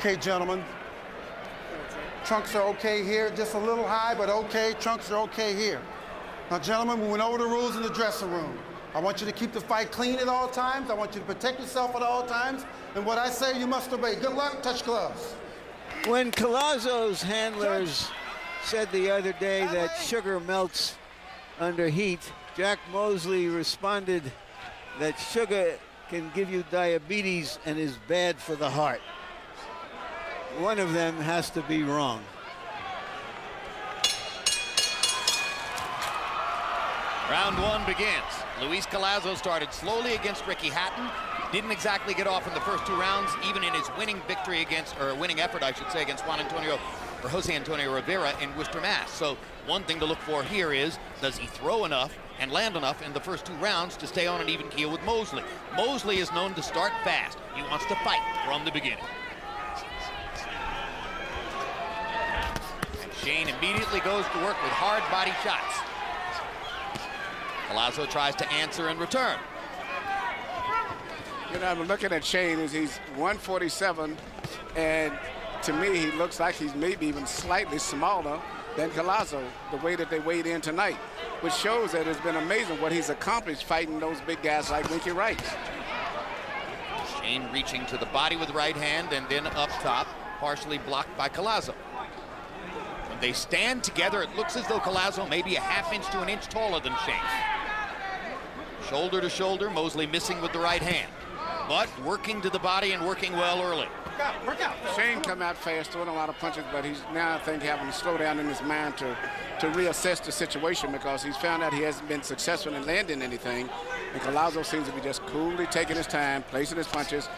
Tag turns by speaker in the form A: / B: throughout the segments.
A: Okay, gentlemen. Trunks are okay here, just a little high, but okay. Trunks are okay here. Now, gentlemen, we went over the rules in the dressing room. I want you to keep the fight clean at all times. I want you to protect yourself at all times. And what I say, you must obey. Good luck. Touch gloves.
B: When Collazo's handlers said the other day that sugar melts under heat, Jack Mosley responded that sugar can give you diabetes and is bad for the heart. One of them has to be wrong.
C: Round one begins. Luis Collazo started slowly against Ricky Hatton. Didn't exactly get off in the first 2 rounds, even in his winning victory against, or winning effort, I should say, against Jose Antonio Rivera in Worcester, Mass. So one thing to look for here is, does he throw enough and land enough in the first 2 rounds to stay on an even keel with Mosley? Mosley is known to start fast. He wants to fight from the beginning. And Shane immediately goes to work with hard body shots. Collazo tries to answer in return.
D: You know, I'm looking at Shane, he's 147, and to me, he looks like he's maybe even slightly smaller than Collazo, the way that they weighed in tonight, which shows that it's been amazing what he's accomplished fighting those big guys like Winky Wright.
C: Shane reaching to the body with the right hand and then up top, partially blocked by Collazo. When they stand together, it looks as though Collazo may be a ½ inch to an inch taller than Shane. Shoulder to shoulder, Mosley missing with the right hand, but working to the body and working well early.
D: Work out. Shane come out fast, throwing a lot of punches, but he's now, I think, having to slow down in his mind to reassess the situation, because he's found out he hasn't been successful in landing anything, and Collazo seems to be just coolly taking his time, placing his punches,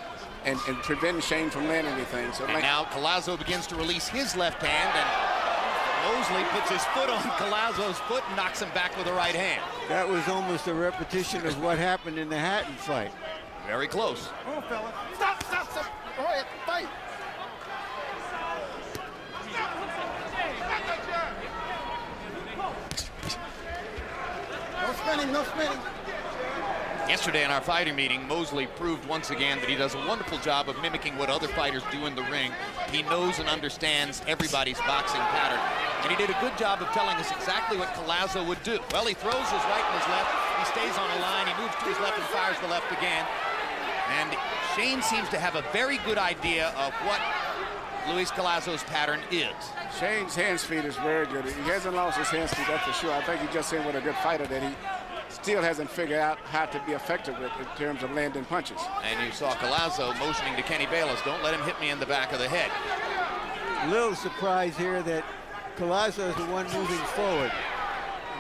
D: and preventing Shane from landing anything. So
C: and now Collazo begins to release his left hand, and Mosley puts his foot on Collazo's foot and knocks him back with the right hand.
B: That was almost a repetition of what happened in the Hatton fight.
C: Very close.
A: Oh, fella. Stop. Go ahead, fight. No spinning.
C: Yesterday in our fighting meeting, Mosley proved once again that he does a wonderful job of mimicking what other fighters do in the ring. He knows and understands everybody's boxing pattern. And he did a good job of telling us exactly what Collazo would do. Well, he throws his right and his left. He stays on the line. He moves to his left and fires the left again. And Shane seems to have a very good idea of what Luis Collazo's pattern is.
D: Shane's hand speed is very good. He hasn't lost his hand speed, that's for sure. I think he just seen with a good fighter that he still hasn't figured out how to be effective with in terms of landing punches.
C: And you saw Collazo motioning to Kenny Bayless, don't let him hit me in the back of the head.
B: A little surprise here that Collazo is the one moving forward.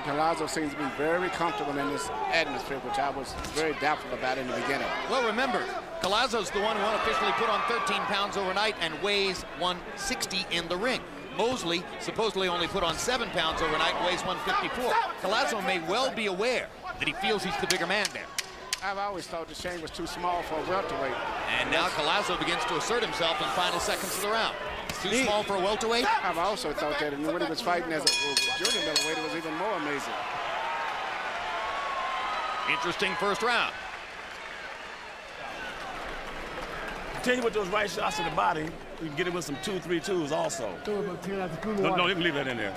D: Collazo seems to be very comfortable in this atmosphere, which I was very doubtful about in the beginning.
C: Well, remember, Collazo's the one who unofficially put on 13 pounds overnight and weighs 160 in the ring. Mosley supposedly only put on 7 pounds overnight and weighs 154. Collazo may well be aware that he feels he's the bigger man there.
D: I've always thought that Shane was too small for a welterweight.
C: And now Collazo begins to assert himself in the final seconds of the round. Too small for a welterweight?
D: I've also thought that, and when he was fighting as a junior middleweight, it was even more amazing.
C: Interesting first round.
E: Tell you what, those right shots to the body, you can get it with some 2-3-2s also. No, you can leave that in there.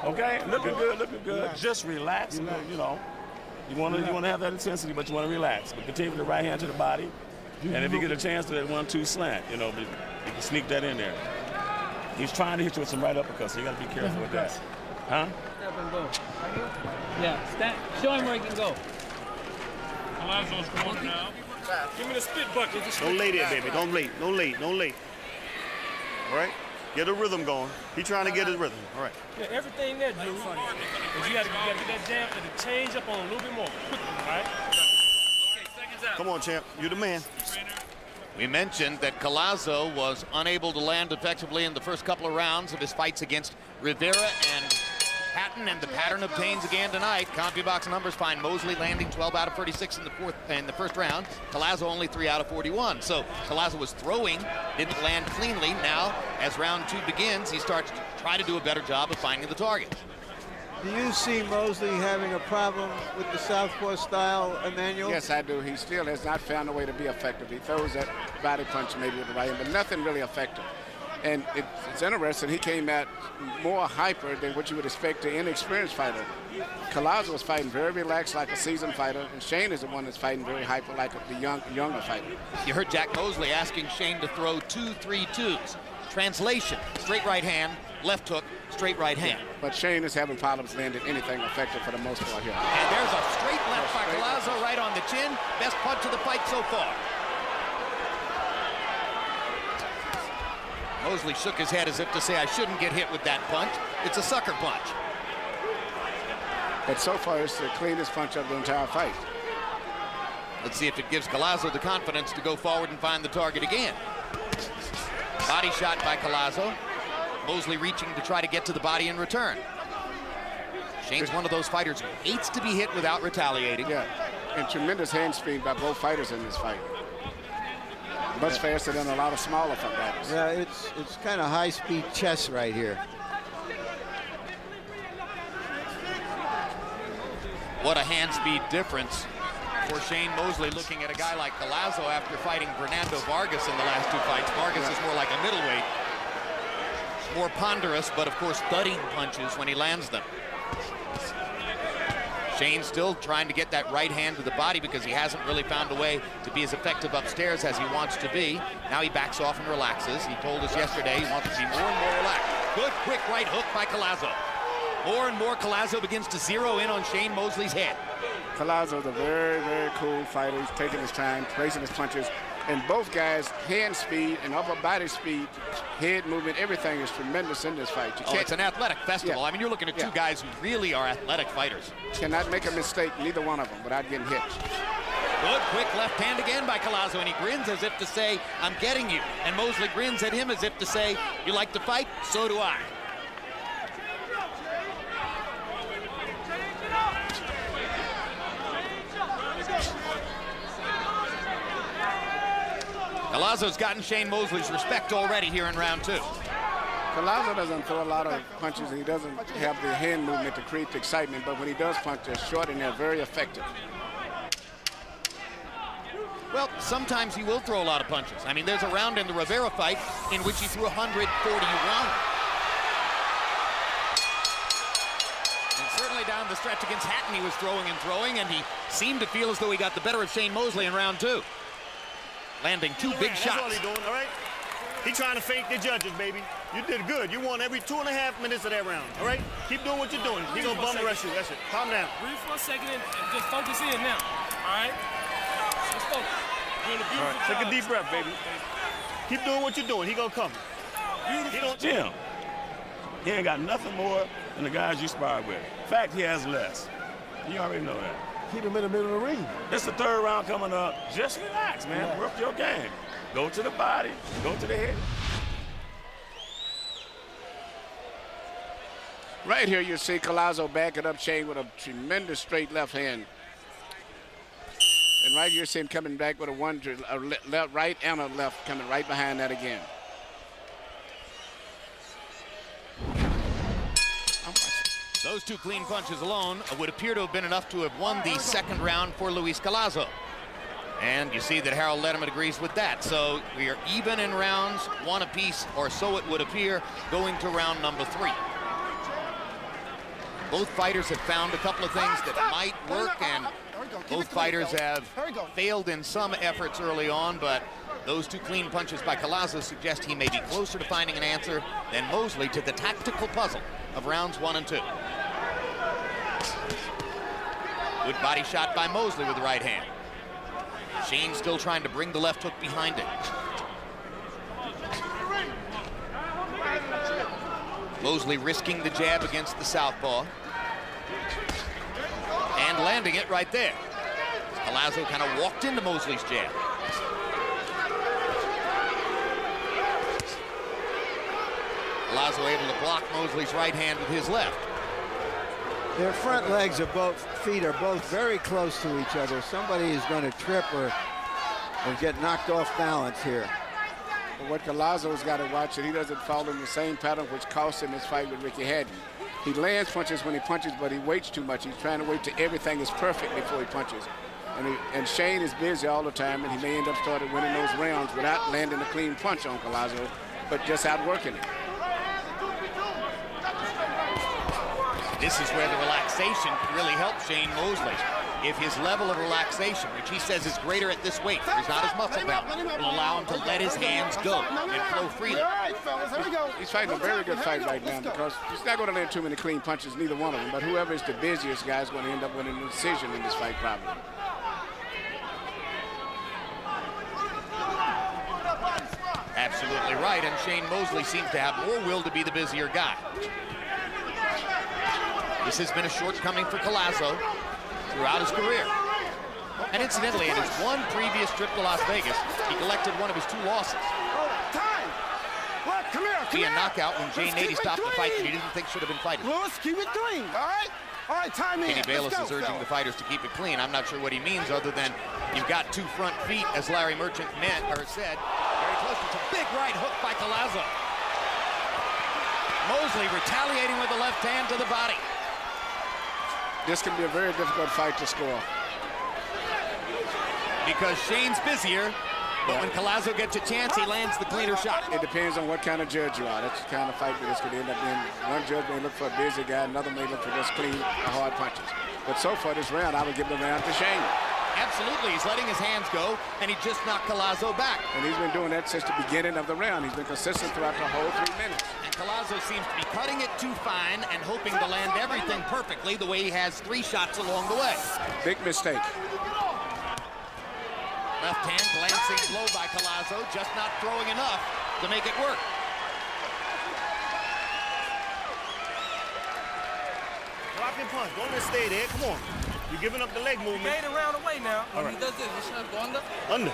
E: Okay, looking good. Just relax. You know, you want to have that intensity, but you want to relax. But continue with the right hand to the body, and if you get a chance to that 1-2 slant, you know, you can sneak that in there. He's trying to hit you with some right uppercuts, so you got to be careful with that. Huh?
F: Step and go. Yeah, stand. Show him where he can go.
G: Collazo's going now.
E: Give me the spit bucket.
G: Don't lay there, baby. Don't lay. All right? Get a rhythm going. He's trying to get his rhythm. All right.
E: Yeah, everything there, dude. But you got to get that jab and the change up on a little bit more quickly, all right? Okay, seconds out.
G: Come on, champ. You're the man.
C: We mentioned that Collazo was unable to land effectively in the first couple of rounds of his fights against Rivera and Hatton, and the pattern obtains again tonight. CompuBox numbers find Mosley landing 12 out of 36 in the first round. Collazo only 3 out of 41. So Collazo was throwing, didn't land cleanly. Now, as round 2 begins, he starts to try to do a better job of finding the target.
B: Do you see Mosley having a problem with the southpaw style, Emmanuel?
D: Yes, I do. He still has not found a way to be effective. He throws that body punch maybe with the right hand, but nothing really effective. And it's interesting, he came at more hyper than what you would expect an inexperienced fighter. Collazo was fighting very relaxed like a seasoned fighter, and Shane is the one that's fighting very hyper like the younger fighter.
C: You heard Jack Mosley asking Shane to throw 2-3-2s. Translation, straight right hand, left hook, straight right hand.
D: But Shane is having problems landing anything effective for the most part here.
C: And there's a straight left by Collazo right on the chin. Best punch of the fight so far. Mosley shook his head as if to say, I shouldn't get hit with that punch. It's a sucker punch.
D: But so far, it's the cleanest punch of the entire fight.
C: Let's see if it gives Collazo the confidence to go forward and find the target again. Body shot by Collazo. Mosley reaching to try to get to the body in return. Shane's one of those fighters who hates to be hit without retaliating.
D: Yeah, and tremendous hand speed by both fighters in this fight. Much faster than a lot of smaller fighters.
B: Yeah, it's kind of high-speed chess right here.
C: What a hand speed difference for Shane Mosley, looking at a guy like Collazo after fighting Fernando Vargas in the last two fights. Vargas is more like a middleweight. More ponderous, but of course thudding punches when he lands them. Shane still trying to get that right hand to the body because he hasn't really found a way to be as effective upstairs as he wants to be. Now he backs off and relaxes. He told us yesterday he wants to be more and more relaxed. Good quick right hook by Collazo. More and more Collazo begins to zero in on Shane Mosley's head.
D: Collazo's a very, very cool fighter. He's taking his time, placing his punches. And both guys, hand speed and upper body speed, head movement, everything is tremendous in this fight.
C: Oh, it's an athletic festival.
D: Yeah.
C: I mean, you're looking at two guys who really are athletic fighters.
D: Cannot make a mistake, neither one of them, without getting hit.
C: Good quick left hand again by Collazo, and he grins as if to say, I'm getting you. And Mosley grins at him as if to say, you like to fight? So do I. Collazo's gotten Shane Mosley's respect already here in round two.
D: Collazo doesn't throw a lot of punches, and he doesn't have the hand movement to create the excitement, but when he does punch, they're short and they're very effective.
C: Well, sometimes he will throw a lot of punches. I mean, there's a round in the Rivera fight in which he threw 141. And certainly down the stretch against Hatton, he was throwing, and he seemed to feel as though he got the better of Shane Mosley in round two. Landing two big shots.
G: That's all he's doing, all right? He's trying to fake the judges, baby. You did good. You won every 2.5 minutes of that round, all right? Keep doing what you're doing. He's going to bum rush you. That's it. Calm down.
F: Breathe for a second and just focus in now, all right? Just focus. Doing a beautiful job.
G: Take a deep breath, baby. Keep doing what you're doing. He's going to come.
E: Jim, he ain't got nothing more than the guys you sparred with. In fact, he has less. You already know that.
G: Keep him in the middle of the ring.
E: It's the third round coming up. Just relax, man.
G: Yeah.
E: Work your game. Go to the body. Go to the head.
D: Right here, you see Collazo backing up Shane with a tremendous straight left hand. And right here, you see him coming back with a right and a left coming right behind that again.
C: Those two clean punches alone would appear to have been enough to have won the second round for Luis Collazo. And you see that Harold Lederman agrees with that. So we are even in rounds, one apiece, or so it would appear, going to round number 3. Both fighters have found a couple of things that might work, and both fighters have failed in some efforts early on, but those two clean punches by Collazo suggest he may be closer to finding an answer than Mosley to the tactical puzzle of rounds 1 and 2. Good body shot by Mosley with the right hand. Shane still trying to bring the left hook behind it. Mosley risking the jab against the southpaw. And landing it right there. Collazo kind of walked into Mosley's jab. Collazo able to block Mosley's right hand with his left.
B: Their front legs of both feet are both very close to each other. Somebody is going to trip or get knocked off balance here.
D: But what Collazo's got to watch is he doesn't fall in the same pattern which cost him his fight with Ricky Hatton. He lands punches when he punches, but he waits too much. He's trying to wait till everything is perfect before he punches. And Shane is busy all the time, and he may end up starting winning those rounds without landing a clean punch on Collazo, but just outworking it.
C: This is where the relaxation can really help Shane Mosley. If his level of relaxation, which he says is greater at this weight, he's not as muscle bound, will allow him to let his hands go and flow freely.
D: He's fighting a very good fight right now because he's not going to land too many clean punches, neither one of them, but whoever is the busiest guy is going to end up winning the decision in this fight probably.
C: Absolutely right, and Shane Mosley seems to have more will to be the busier guy. This has been a shortcoming for Collazo throughout his career. And incidentally, in his one previous trip to Las Vegas, he collected one of his 2 losses. Via knockout when Jay Nady stopped the fight that he didn't think should have been fighting.
A: Lewis, keep it clean, all right? All right, time in.
C: Kenny Bayless is urging the fighters to keep it clean. I'm not sure what he means other than you've got 2 front feet, as Larry Merchant said. Very close. It's a big right hook by Collazo. Mosley retaliating with the left hand to the body.
D: This can be a very difficult fight to score.
C: Because Shane's busier, but when Collazo gets a chance, he lands the cleaner shot.
D: It depends on what kind of judge you are. That's the kind of fight that this could end up being. One judge may look for a busy guy, another may look for just clean, hard punches. But so far this round, I would give the round to Shane.
C: Absolutely, he's letting his hands go, and he just knocked Collazo back.
D: And he's been doing that since the beginning of the round. He's been consistent throughout the whole 3 minutes.
C: And Collazo seems to be cutting it too fine and hoping to land everything perfectly the way he has 3 shots along the way.
D: Big mistake.
C: Left hand glancing blow by Collazo, just not throwing enough to make it work.
G: Drop your punch. Don't just stay there. Come on. You're giving up the leg movement.
F: He made it round away now.
G: All right.
F: He does this. He should go under.
G: Under.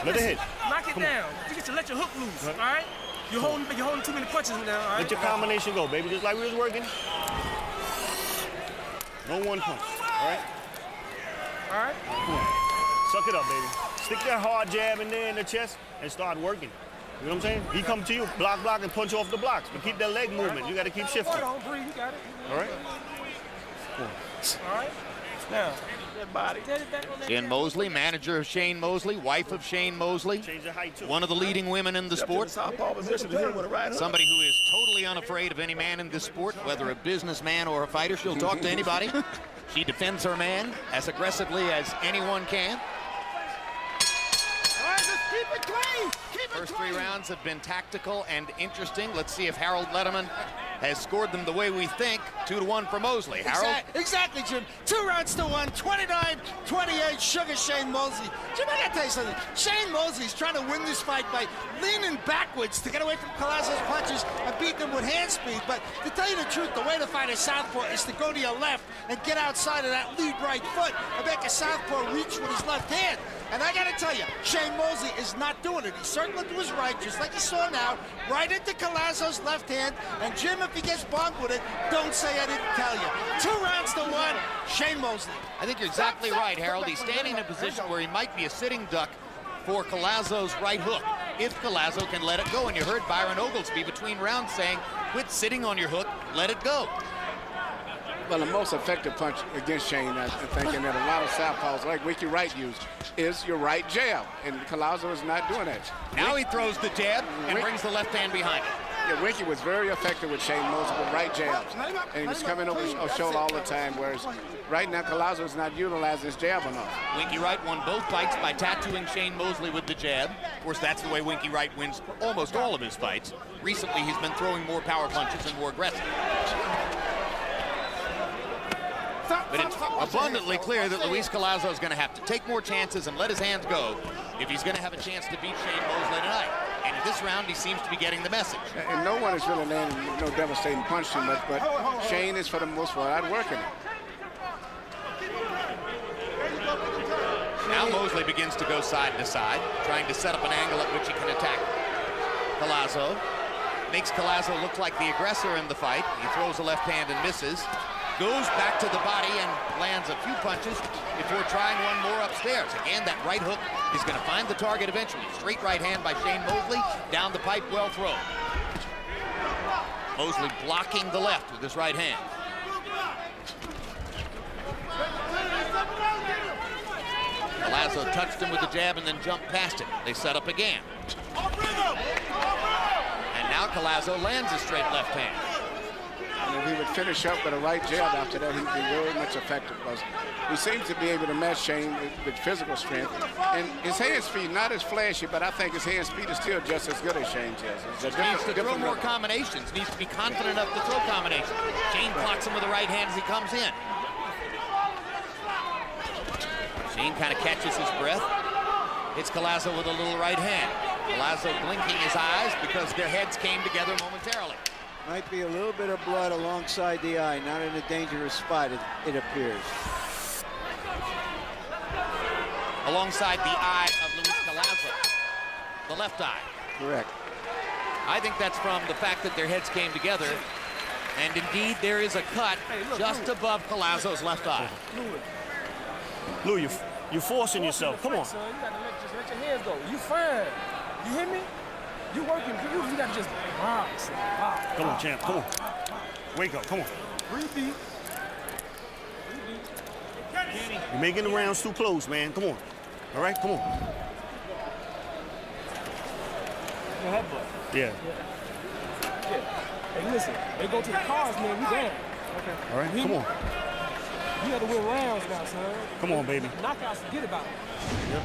G: Let it hit.
F: Knock it down. You get to let your hook loose, all right? You're holding too many punches now, all right?
G: Let your combination go, baby, just like we was working. No one punch, all right?
F: All right?
G: Come on. Suck it up, baby. Stick that hard jab in there in the chest and start working. You know what I'm saying? He come to you, block, and punch off the blocks. But keep that leg movement. You got to keep shifting.
F: Hold on, breathe. You got it.
G: All right?
F: All right? Now, that body.
C: Jen Mosley, manager of Shane Mosley, wife of Shane Mosley,
G: Change the height, too.
C: one of the leading women in the sport. Somebody who is totally unafraid of any man in this sport, whether a businessman or a fighter. She'll talk to anybody. She defends her man as aggressively as anyone can.
A: All right, just keep it clean.
C: First 3 rounds have been tactical and interesting. Let's see if Harold Letterman has scored them the way we think. 2-1 for Mosley. Harold?
H: Exactly, Jim. 2 rounds to 1, 29-28, Sugar Shane Mosley. Jim, I gotta tell you something. Shane Mosley's trying to win this fight by leaning backwards to get away from Collazo's punches and beat them with hand speed. But to tell you the truth, the way to fight a southpaw is to go to your left and get outside of that lead right foot and make a southpaw reach with his left hand. And I gotta tell you, Shane Mosley is not doing it. He's circling to his right, just like you saw now, right into Collazo's left hand. And Jim, if he gets bonked with it, don't say I didn't tell you. 2 rounds to 1, Shane Mosley.
C: I think you're exactly right, Harold. He's standing in a position where he might be a sitting duck for Collazo's right hook, if Collazo can let it go. And you heard Byron Oglesby between rounds saying, quit sitting on your hook, let it go.
D: Well, the most effective punch against Shane, I'm thinking that a lot of southpaws, like Winky Wright used, is your right jab. And Collazo is not doing that.
C: Now he throws the jab and brings the left hand behind it.
D: Yeah, Winky was very effective with Shane Mosley with right jabs. And he was coming over his shoulder all the time, whereas right now Collazo is not utilizing his jab enough.
C: Winky Wright won both fights by tattooing Shane Mosley with the jab. Of course, that's the way Winky Wright wins almost all of his fights. Recently, he's been throwing more power punches and more aggressive. But it's abundantly clear that Luis Collazo is going to have to take more chances and let his hands go if he's going to have a chance to beat Shane Mosley tonight. And in this round, he seems to be getting the message.
D: And no one is really landing no devastating punch too much, but Shane is for the most part outworking it.
C: Now Mosley begins to go side to side, trying to set up an angle at which he can attack Collazo. Makes Collazo look like the aggressor in the fight. He throws a left hand and misses. Goes back to the body and lands a few punches before trying one more upstairs. Again, that right hook is going to find the target eventually. Straight right hand by Shane Mosley. Down the pipe, well thrown. Mosley blocking the left with his right hand. Collazo touched him with the jab and then jumped past it. They set up again. And now Collazo lands a straight left hand.
D: And if he would finish up with a right jab after that, he'd be very much effective, because he seems to be able to match Shane with physical strength. And his hand speed, not as flashy, but I think his hand speed is still just as good as Shane's is.
C: He needs to throw more combinations. Needs to be confident enough to throw combinations. Shane blocks him with the right hand as he comes in. Shane kind of catches his breath. Hits Collazo with a little right hand. Collazo blinking his eyes because their heads came together momentarily.
B: Might be a little bit of blood alongside the eye, not in a dangerous spot, it appears.
C: Alongside the eye of Luis Collazo, the left eye.
B: Correct.
C: I think that's from the fact that their heads came together. And indeed, there is a cut just above Collazo's left eye.
G: Lou, you're forcing yourself. Come on.
F: Son, you gotta just let your hands go. You fine. You hear me? You working. You gotta just box.
G: Come on, champ. Come on. Wake up. Come on.
F: Breathe deep.
G: You're making the rounds too close, man. Come on. All right, come on.
F: Your headbutt.
G: Yeah.
F: Hey, listen. They go to the cars, man. We down. Okay.
G: All right, come on.
F: You got to win rounds now, son.
G: Come on, baby.
F: Knockouts, forget about it.
G: Yep.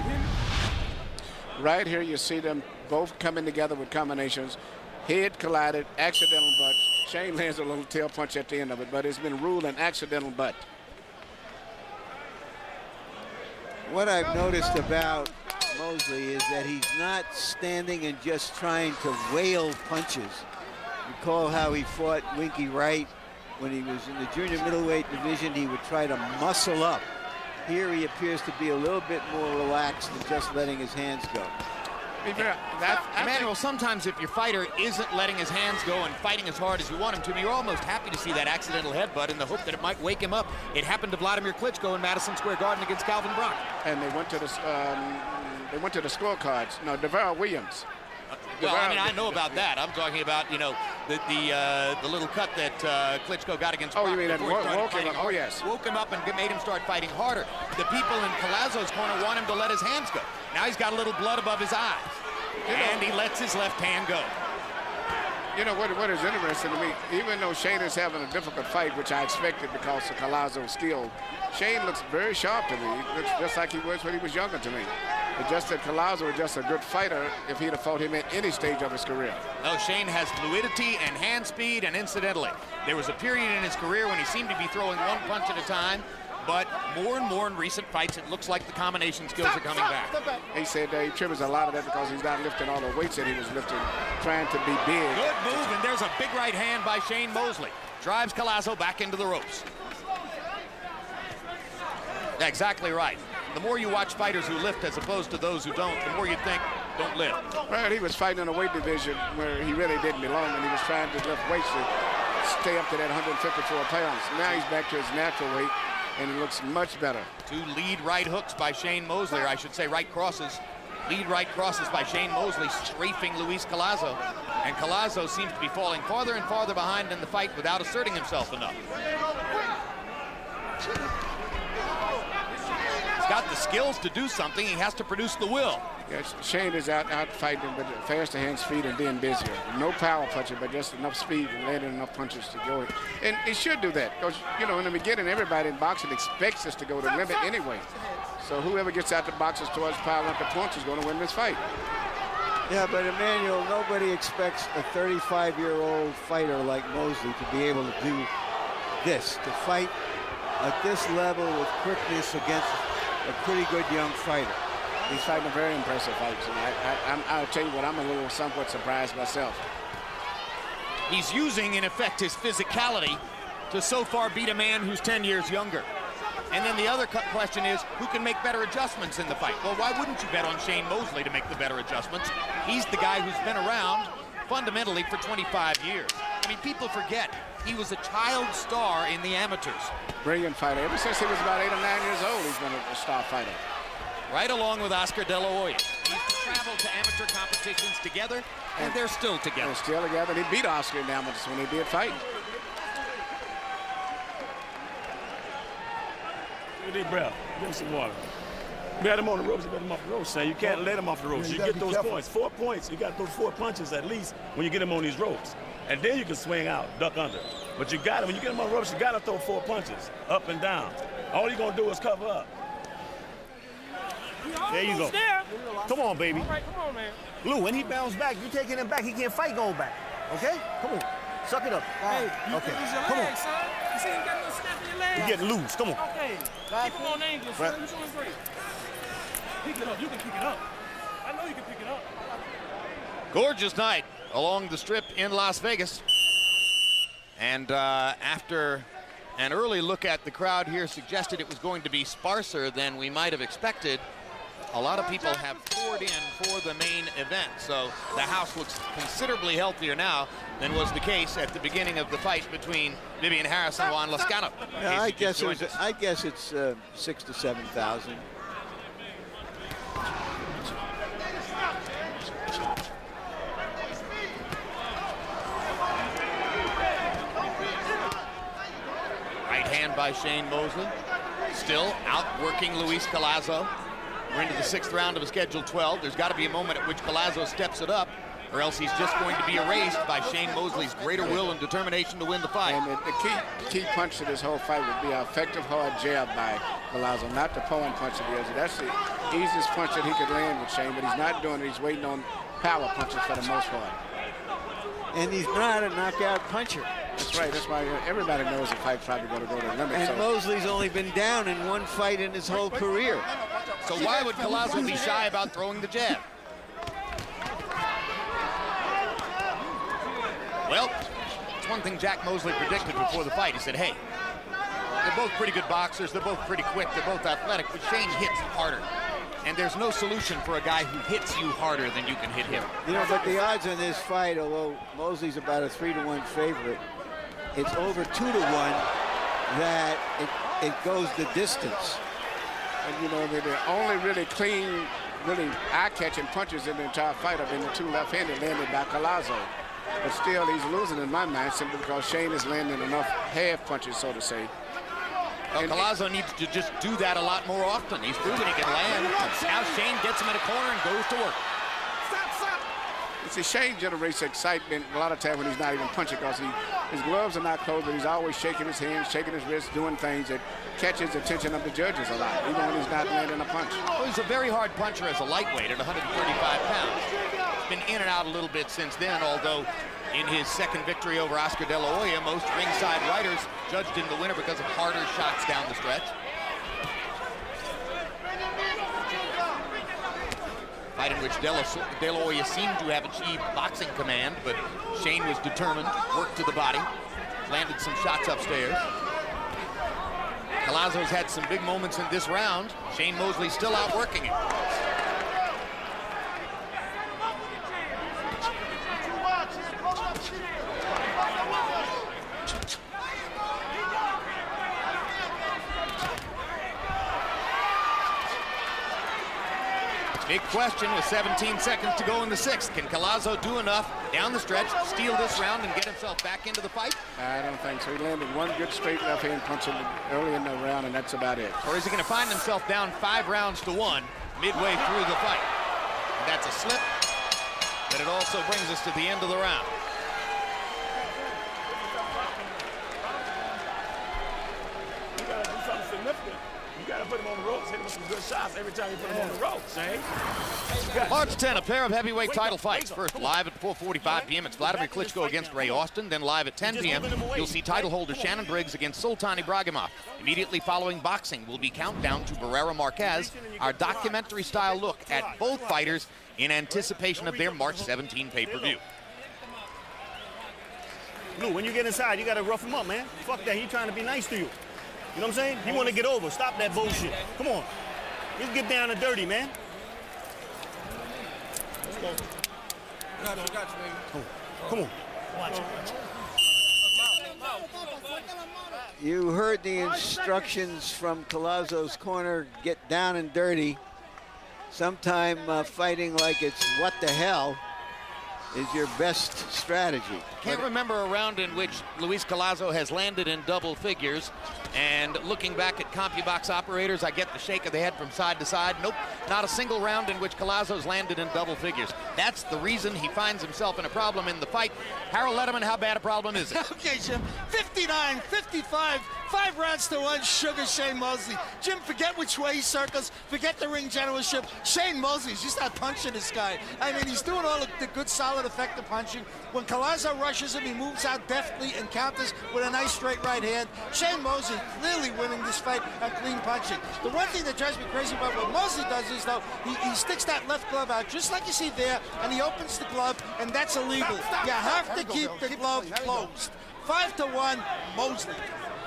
D: Right here, you see them both coming together with combinations. Head collided, accidental butt. Shane lands a little tail punch at the end of it, but it's been ruled an accidental butt.
B: What I've noticed about Mosley is that he's not standing and just trying to wail punches. Recall how he fought Winky Wright when he was in the junior middleweight division. He would try to muscle up. Here he appears to be a little bit more relaxed than just letting his hands go.
C: Emmanuel, sometimes if your fighter isn't letting his hands go and fighting as hard as you want him to, you're almost happy to see that accidental headbutt in the hope that it might wake him up. It happened to Vladimir Klitschko in Madison Square Garden against Calvin Brock.
D: And they went to the scorecards. No, DeVarrell Williams.
C: Well, I mean, I know about that. I'm talking about, you know, the little cut that Klitschko got against Brock.
D: Oh, you mean that woke him up?
C: Hard.
D: Oh, yes.
C: Woke him up and made him start fighting harder. The people in Collazo's corner want him to let his hands go. Now he's got a little blood above his eyes. And he lets his left hand go.
D: You know, what is interesting to me, even though Shane is having a difficult fight, which I expected because of Collazo's skill, Shane looks very sharp to me. He looks just like he was when he was younger to me. It's just that Collazo was just a good fighter if he'd have fought him at any stage of his career.
C: No, Shane has fluidity and hand speed, and incidentally, there was a period in his career when he seemed to be throwing one punch at a time, but more and more in recent fights, it looks like the combination skills are coming back.
D: He said he trims a lot of that because he's not lifting all the weights that he was lifting, trying to be big.
C: Good move, and there's a big right hand by Shane Mosley. Drives Collazo back into the ropes. Exactly right. The more you watch fighters who lift as opposed to those who don't, the more you think, don't lift.
D: Right, he was fighting in a weight division where he really didn't belong, and he was trying to lift weights to stay up to that 154 pounds. Now he's back to his natural weight, and he looks much better.
C: Two lead right hooks by Shane Mosley, or I should say right crosses. Lead right crosses by Shane Mosley, strafing Luis Collazo. And Collazo seems to be falling farther and farther behind in the fight without asserting himself enough. He's got the skills to do something. He has to produce the will.
D: Yes, Shane is out fighting him with faster hand speed and being busier. No power punching, but just enough speed and landing enough punches to go. And he should do that because, you know, in the beginning, everybody in boxing expects us to go to the limit anyway. So whoever gets out the boxes towards piling up the punch is going to win this fight.
B: Yeah, but Emmanuel, nobody expects a 35-year-old fighter like Mosley to be able to do this, to fight at this level with quickness against a pretty good young fighter.
D: He's fighting a very impressive fight. I'll tell you what, I'm a little somewhat surprised myself.
C: He's using, in effect, his physicality to so far beat a man who's 10 years younger. And then the other question is, who can make better adjustments in the fight? Well, why wouldn't you bet on Shane Mosley to make the better adjustments? He's the guy who's been around fundamentally for 25 years. I mean, people forget he was a child star in the amateurs.
D: Brilliant fighter. Ever since he was about 8 or 9 years old, he's been a star fighter.
C: Right along with Oscar De La Hoya. He's the traveled to amateur competitions together, and they're still together.
D: They're still together. They beat Oscar in amateurs when they did fight.
E: Take a deep breath. Give him some water. You got him on the ropes, you got him off the ropes, Shane. You can't let him off the ropes.
A: Yeah,
E: you
A: gotta
E: get
A: be
E: those
A: careful.
E: points. 4 points. You got those 4 punches at least when you get him on these ropes. And then you can swing out, duck under. But you got him, when you get him on the ropes, you got to throw 4 punches, up and down. All you're going to do is cover up.
G: There you go.
F: There.
G: Come on, baby.
F: All right, come on, man.
G: Lou, when he bounced back, you taking him back. He can't fight going back. Okay? Come on. Suck it up.
F: Hey, you
G: Okay.
F: can use your
G: Come on.
F: legs, son. You see him getting a little snap in your legs?
G: You're getting loose. Come on.
F: Okay. Keep him on angle, son.
G: Right.
F: You're doing great. Pick it up. You can pick it up. I know you can pick it up.
C: Gorgeous night along the strip in Las Vegas. And after an early look at the crowd here suggested it was going to be sparser than we might have expected, a lot of people have poured in for the main event. So the house looks considerably healthier now than was the case at the beginning of the fight between Vivian Harris and Juan Lozcano.
B: Yeah, I guess it's 6,000 to 7,000.
C: Right hand by Shane Mosley. Still outworking Luis Collazo. We're into the 6th round of a scheduled 12. There's got to be a moment at which Collazo steps it up, or else he's just going to be erased by Shane Mosley's greater will and determination to win the fight.
D: And the key punch to this whole fight would be an effective hard jab by Collazo, not the pulling punch that he has. That's the easiest punch that he could land with Shane, but he's not doing it. He's waiting on power punches for the most part.
B: And he's not a knockout puncher.
D: That's right. That's why everybody knows the fight's probably going to go to the limit.
B: And
D: so.
B: Mosley's only been down in 1 fight in his whole career.
C: So why would Collazo be shy about throwing the jab? Well, it's one thing Jack Mosley predicted before the fight. He said, hey, they're both pretty good boxers. They're both pretty quick. They're both athletic. But Shane hits harder. And there's no solution for a guy who hits you harder than you can hit him.
B: You know, but the odds on this fight, although Mosley's about a 3-to-1 favorite, it's over 2-to-1 that it goes the distance.
D: And, you know, the only really clean, really eye-catching punches in the entire fight have been the 2 left-handed landed by Collazo. But still, he's losing in my mind simply because Shane is landing enough half punches, so to say.
C: Well, Collazo needs to just do that a lot more often. He's proven he can land. Now Shane gets him in a corner and goes to work.
D: You see, Shane generates excitement a lot of times when he's not even punching because his gloves are not closed, but he's always shaking his hands, shaking his wrists, doing things that catches the attention of the judges a lot, even when he's not landing a punch.
C: Well, he's a very hard puncher as a lightweight at 135 pounds. He's been in and out a little bit since then, although in his second victory over Oscar De La Hoya, most ringside writers judged him the winner because of harder shots down the stretch. Fight in which De La Hoya seemed to have achieved boxing command, but Shane was determined, worked to the body, landed some shots upstairs. Collazo's had some big moments in this round. Shane Mosley still outworking him. Big question with 17 seconds to go in the 6th. Can Collazo do enough down the stretch, steal this round, and get himself back into the fight?
D: I don't think so. He landed one good straight left hand punch early in the round, and that's about it.
C: Or is he going to find himself down 5 rounds to 1 midway through the fight? And that's a slip, but it also brings us to the end of the round.
E: You got to do something significant. You got to put him on the ropes, hit him with some good shots every time you put him on the ropes, Shane.
C: March 10, a pair of heavyweight title fights. First, live at 4:45 p.m., it's Vladimir Klitschko against Ray Austin. Then live at 10 p.m., you'll see title holder Shannon Briggs against Sultan Ibragimov. Immediately following boxing will be Countdown to Barrera Marquez, our documentary-style look at both fighters in anticipation of their March 17 pay-per-view.
G: Lou, when you get inside, you got to rough him up, man. Fuck that. He's trying to be nice to you. You know what I'm saying? He want to get over. Stop that bullshit. Come on. Let's get down and dirty, man.
F: Let's go. Got you, baby.
G: Come on.
F: Watch it.
B: You heard the instructions from Collazo's corner, get down and dirty. sometime fighting like it's what the hell is your best strategy.
C: Can't remember a round in which Luis Collazo has landed in double figures. And looking back at CompuBox operators, I get the shake of the head from side to side. Nope, not a single round in which Collazo's landed in double figures. That's the reason he finds himself in a problem in the fight. Harold Letterman, how bad a problem is it?
H: Okay, Jim, 59, 55, 5 rounds to 1, Sugar Shane Mosley. Jim, forget which way he circles, forget the ring generalship. Shane Mosley's just not punching this guy. I mean, he's doing all the good, solid, effective punching. When Collazo rushes him, he moves out deftly and counters with a nice straight right hand. Shane Mosley clearly winning this fight on clean punching. The one thing that drives me crazy about what Mosley does is, though, he sticks that left glove out just like you see there, and he opens the glove, and that's illegal. You have to keep the glove closed. 5-1, Mosley.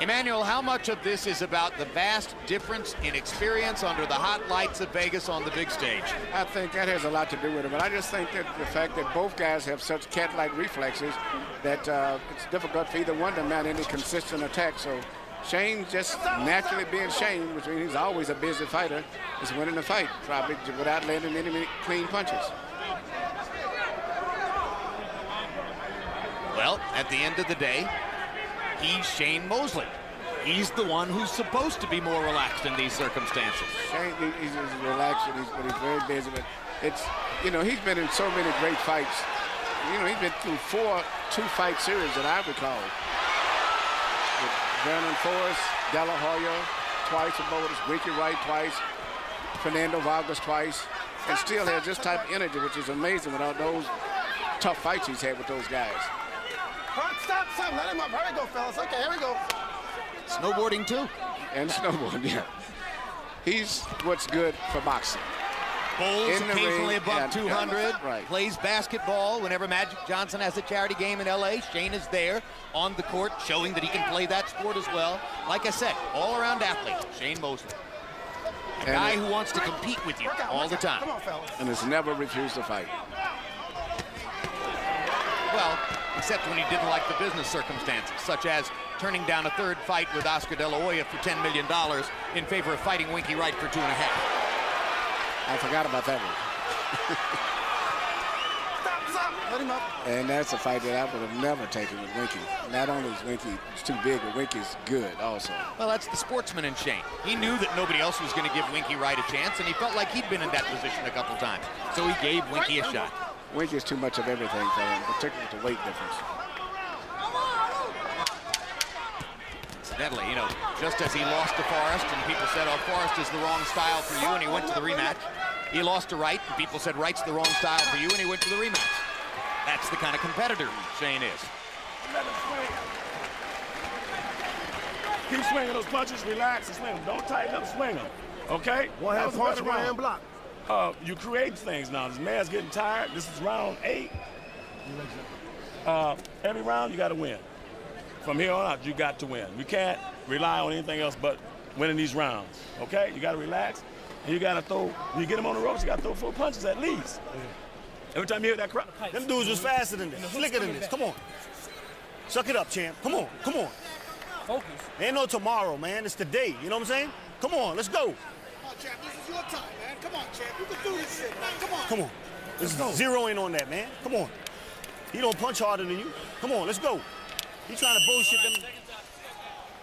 C: Emmanuel, how much of this is about the vast difference in experience under the hot lights of Vegas on the big stage?
D: I think that has a lot to do with it, but I just think that the fact that both guys have such cat-like reflexes that it's difficult for either one to mount any consistent attack. So Shane, just naturally being Shane, which means he's always a busy fighter, is winning the fight, probably without landing any clean punches.
C: Well, at the end of the day, he's Shane Mosley. He's the one who's supposed to be more relaxed in these circumstances.
D: Shane, he's relaxed, but he's very busy. But it's, you know, he's been in so many great fights. You know, he's been through 4 two-fight series that I recall. With Vernon Forrest, De La Hoya twice, Winky Wright twice, Fernando Vargas twice, and still has this type of energy, which is amazing with all those tough fights he's had with those guys.
A: Stop, let him up. Here we go, fellas. Okay, here we go.
C: Snowboarding, too.
D: And snowboarding, yeah. He's what's good for boxing.
C: Bowls occasionally above 200.
D: Right.
C: Plays basketball whenever Magic Johnson has a charity game in L.A. Shane is there on the court, showing that he can play that sport as well. Like I said, all-around athlete, Shane Mosley. A guy who wants to compete with you all the time.
A: Come on, fellas.
D: And has never refused to fight.
C: Well, except when he didn't like the business circumstances, such as turning down a third fight with Oscar De La Hoya for $10 million in favor of fighting Winky Wright for $2.5 million.
D: I forgot about that one.
A: Let him up.
D: And that's a fight that I would have never taken with Winky. Not only is Winky too big, but Winky's good also.
C: Well, that's the sportsman in Shane. He knew that nobody else was going to give Winky Wright a chance, and he felt like he'd been in that position a couple times. So he gave Winky a shot.
D: Winky is too much of everything for him, particularly with the weight difference.
C: Incidentally, you know, just as he lost to Forrest, and people said, oh, Forrest is the wrong style for you, and he went to the rematch. He lost to Wright, and people said Wright's the wrong style for you, and he went to the rematch. That's the kind of competitor Shane is.
E: Keep swinging those punches, relax and swing them. Don't tighten up, swing them. Okay?
I: One hand punch, one hand block.
E: You create things now. This man's getting tired. This is round 8. Every round, you got to win. From here on out, you got to win. You can't rely on anything else but winning these rounds, okay? You got to relax, and you got to throw, when you get them on the ropes, you got to throw 4 punches at least. Yeah. Every time you hear that crowd.
G: Them dudes was faster than this, slicker than this. Come on. Suck it up, champ. Come on, come on.
F: Focus.
G: Ain't no tomorrow, man. It's today. You know what I'm saying? Come on, let's go.
H: Come on, champ. This is your time, man. Come on, champ. You can do this shit, man. Come on.
G: Come on. Let's go. Zeroing on that, man. Come on. He don't punch harder than you. Come on, let's go. He trying to bullshit them.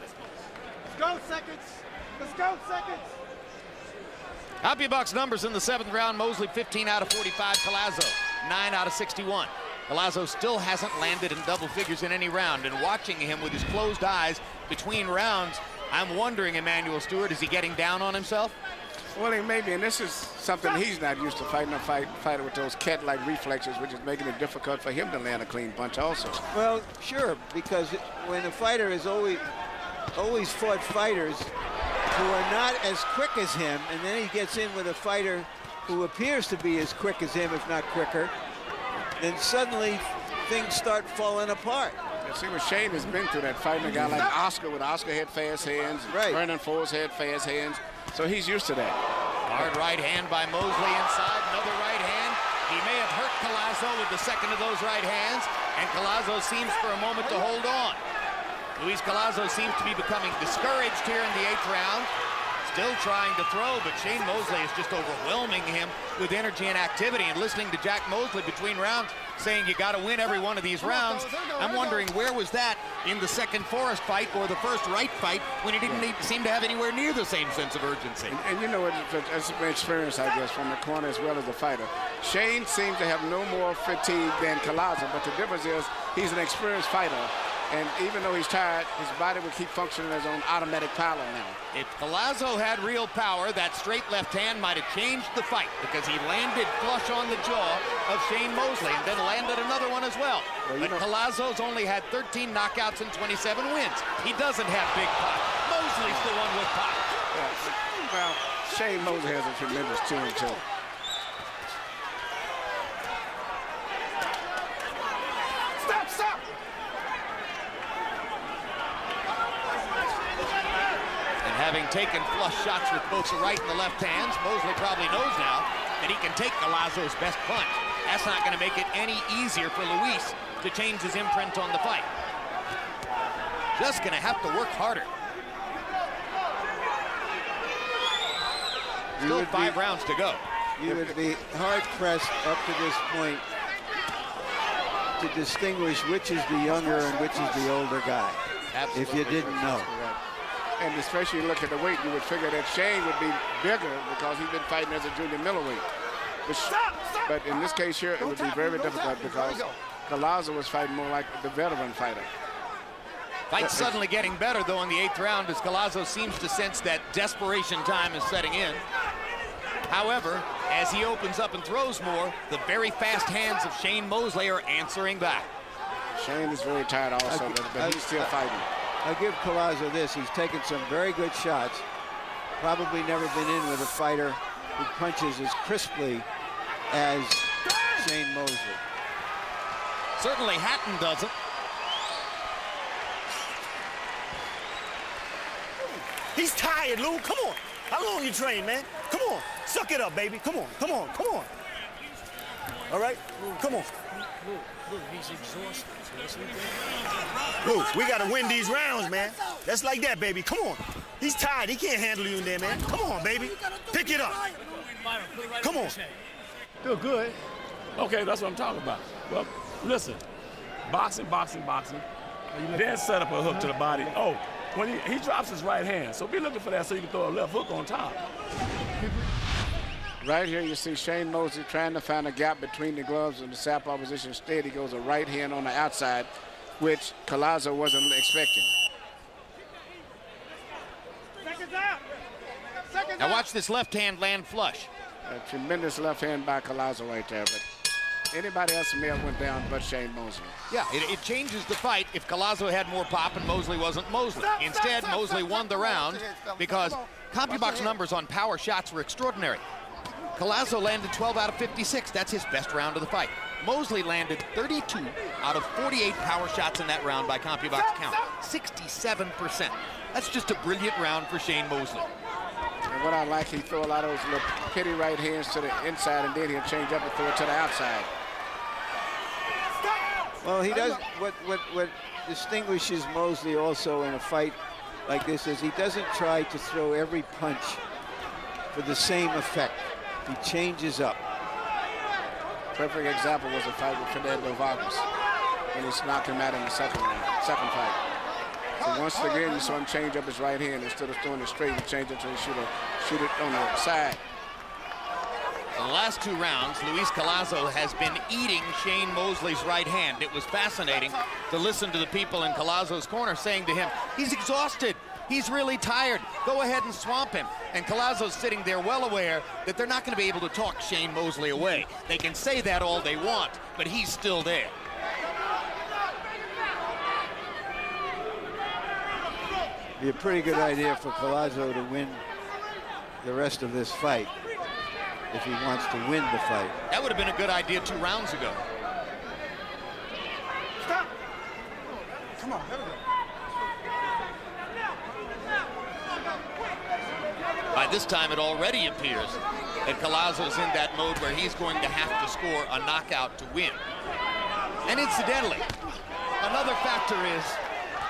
A: Let's go, seconds. Let's go, seconds.
C: CompuBox numbers in the 7th round. Mosley 15 out of 45. Collazo 9 out of 61. Collazo still hasn't landed in double figures in any round. And watching him with his closed eyes between rounds, I'm wondering, Emmanuel Stewart, is he getting down on himself?
D: Well, he may be, and this is something he's not used to, fighting a fighter with those cat-like reflexes, which is making it difficult for him to land a clean punch also.
B: Well, sure, because when a fighter is always fought fighters who are not as quick as him, and then he gets in with a fighter who appears to be as quick as him, if not quicker, then suddenly things start falling apart.
D: You see what Shane has been through, that fighting a guy like Oscar, with Oscar had fast hands,
B: right.
D: Vernon Forrest had fast hands, so he's used to that.
C: Hard right hand by Mosley inside, another right hand. He may have hurt Collazo with the second of those right hands, and Collazo seems for a moment to hold on. Luis Collazo seems to be becoming discouraged here in the 8th round. still trying to throw, but Shane Mosley is just overwhelming him with energy and activity. And listening to Jack Mosley between rounds saying you got to win every one of these rounds, I'm wondering where was that in the second Forrest fight or the first Wright fight when he didn't seem to have anywhere near the same sense of urgency.
D: And you know, it's an experience, I guess, from the corner as well as the fighter. Shane seems to have no more fatigue than Collazo, but the difference is he's an experienced fighter. And even though he's tired, his body will keep functioning as on automatic pilot now.
C: If Collazo had real power, that straight left hand might have changed the fight because he landed flush on the jaw of Shane Mosley and then landed another one as well. But Collazo's only had 13 knockouts and 27 wins. He doesn't have big pop. Mosley's the one with pop.
D: Yeah. Well, Shane Mosley has a tremendous chin, too.
H: Stop!
C: Having taken flush shots with both the right and the left hands, Mosley probably knows now that he can take Collazo's best punch. That's not going to make it any easier for Luis to change his imprint on the fight. Just going to have to work harder. Still 5 rounds to go.
B: You would be hard-pressed up to this point to distinguish which is the younger and which is the older guy.
C: Absolutely.
B: If you didn't know.
D: And especially look at the weight, you would figure that Shane would be bigger because he's been fighting as a junior middleweight. But in this case here, it would be very difficult because Collazo was fighting more like the veteran fighter.
C: Fight's suddenly getting better, though, in the 8th round as Collazo seems to sense that desperation time is setting in. However, as he opens up and throws more, the very fast hands of Shane Mosley are answering back.
D: Shane is very tired also, but he's still fighting.
B: I'll give Collazo this. He's taken some very good shots. Probably never been in with a fighter who punches as crisply as Shane Mosley.
C: Certainly Hatton doesn't.
G: He's tired, Lou. Come on. How long you train, man? Come on. Suck it up, baby. Come on. All right? Come on.
F: Look, he's exhausted.
G: Luke, we got to win these rounds, man. That's like that, baby. Come on. He's tired. He can't handle you in there, man. Come on, baby. Pick it up. Come on.
E: Feel good. Okay, that's what I'm talking about. Well, listen. Boxing. Then set up a hook to the body. Oh, when he drops his right hand. So be looking for that so you can throw a left hook on top.
D: Right here, you see Shane Mosley trying to find a gap between the gloves and the southpaw position. Instead, he goes a right hand on the outside, which Collazo wasn't expecting.
C: Now watch this left hand land flush.
D: A tremendous left hand by Collazo right there, but anybody else may have went down but Shane Mosley.
C: Yeah, it changes the fight if Collazo had more pop and Mosley wasn't Mosley. Instead, Mosley won the round because CompuBox numbers on power shots were extraordinary. Collazo landed 12 out of 56. That's his best round of the fight. Mosley landed 32 out of 48 power shots in that round by CompuBox count. 67%. That's just a brilliant round for Shane Mosley.
D: And what I like, he throw a lot of those little petty right hands to the inside, and then he'll change up and throw it to the outside.
B: Well, he does. What distinguishes Mosley also in a fight like this is he doesn't try to throw every punch for the same effect. He changes up.
D: Perfect example was a fight with Fernando Vargas when he knocked him out in the second fight. So once again, you saw him change up his right hand instead of throwing it straight. He changed it to shoot it on the side.
C: In the last 2 rounds, Luis Collazo has been eating Shane Mosley's right hand. It was fascinating to listen to the people in Collazo's corner saying to him, he's exhausted. He's really tired. Go ahead and swamp him. And Collazo's sitting there well aware that they're not going to be able to talk Shane Mosley away. They can say that all they want, but he's still there.
B: Be a pretty good idea for Collazo to win the rest of this fight if he wants to win the fight.
C: That would have been a good idea 2 rounds ago.
A: Stop. Come on, here we go.
C: By this time, it already appears that Collazo's in that mode where he's going to have to score a knockout to win. And incidentally, another factor is,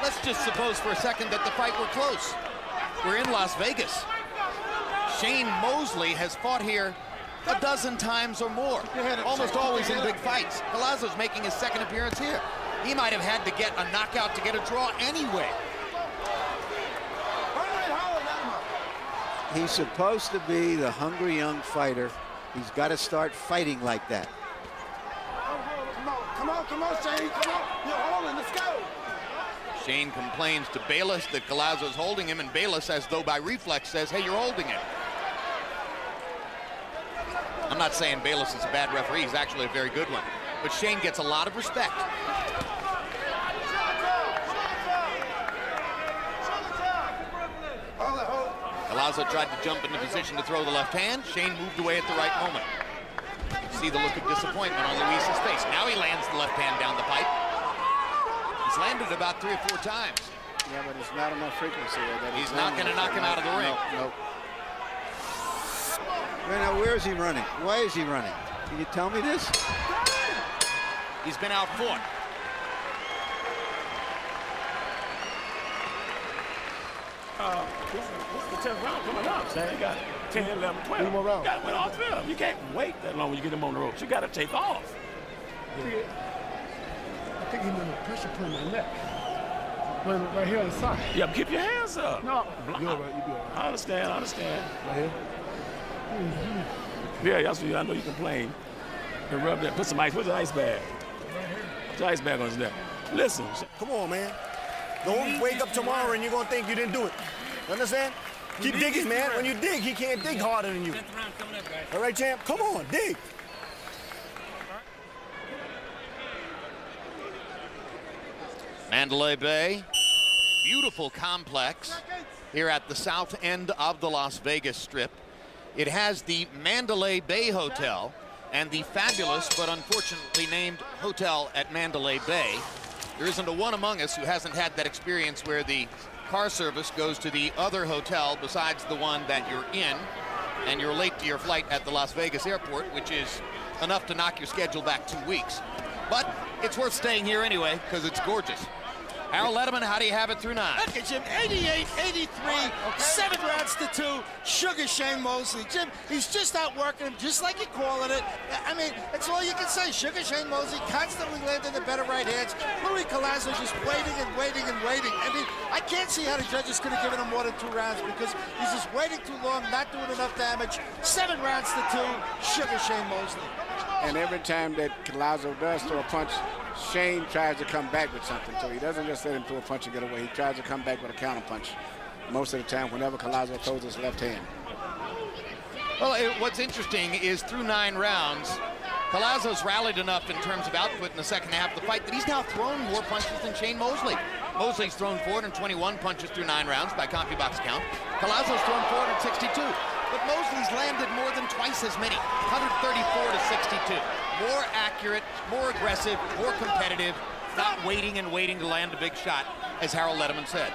C: let's just suppose for a second that the fight were close. We're in Las Vegas. Shane Mosley has fought here a dozen times or more, almost always in big fights. Collazo's making his second appearance here. He might have had to get a knockout to get a draw anyway.
B: He's supposed to be the hungry young fighter. He's got to start fighting like that.
A: Come on, Shane, come on. You're holding, let's go.
C: Shane complains to Bayless that Collazo's holding him, and Bayless, as though by reflex, says, hey, you're holding it. I'm not saying Bayless is a bad referee. He's actually a very good one. But Shane gets a lot of respect. Collazo tried to jump into position to throw the left hand. Shane moved away at the right moment. See the look of disappointment on Luis's face. Now he lands the left hand down the pipe. He's landed about 3 or 4 times.
D: Yeah, but it's not enough frequency.
C: He's not going to knock him out of the ring.
D: Nope.
B: Right now, where is he running? Why is he running? Can you tell me this?
C: He's been outfought.
E: This is the 10th round coming up, Shane. You got 10, 11, 12.
A: 3 more rounds.
E: You got to win all 3 of them. You can't wait that long when you get him on the ropes. You got to take off.
I: I think he's under pressure putting my neck. Right here on the side.
E: Yeah, but keep your hands up.
I: No, you're all right. You do all right.
E: I understand.
I: Right here.
E: Yeah, that's what I know you complain. And rub that. Put some ice. Where's the ice bag? Put the ice bag on his neck. Listen.
G: Come on, man. Don't wake up tomorrow and you're going to think you didn't do it. You understand? Keep digging, man. When you dig, he can't dig harder than you. All right, champ? Come on, dig.
C: Mandalay Bay, beautiful complex here at the south end of the Las Vegas Strip. It has the Mandalay Bay Hotel and the fabulous but unfortunately named Hotel at Mandalay Bay. There isn't a one among us who hasn't had that experience where the car service goes to the other hotel besides the one that you're in, and you're late to your flight at the Las Vegas airport, which is enough to knock your schedule back 2 weeks. But it's worth staying here anyway because it's gorgeous. Harold Letterman, how do you have it through 9?
H: Look at Jim, 88, 83, 7 rounds to 2. Sugar Shane Mosley. Jim, he's just outworking him, just like you're calling it. I mean, that's all you can say. Sugar Shane Mosley constantly landing the better right hands. Luis Collazo just waiting and waiting and waiting. I mean, I can't see how the judges could have given him more than 2 rounds because he's just waiting too long, not doing enough damage. 7 rounds to 2, Sugar Shane Mosley.
D: And every time that Collazo does throw a punch, Shane tries to come back with something. So he doesn't just let him throw a punch and get away. He tries to come back with a counter punch most of the time whenever Collazo throws his left hand.
C: Well, what's interesting is through 9 rounds, Collazo's rallied enough in terms of output in the second half of the fight that he's now thrown more punches than Shane Mosley. Mosley's thrown 421 punches through 9 rounds by CompuBox count. Collazo's thrown 462. But Mosley's landed more than twice as many, 134 to 62. More accurate, more aggressive, more competitive, not waiting and waiting to land a big shot, as Harold Letterman said.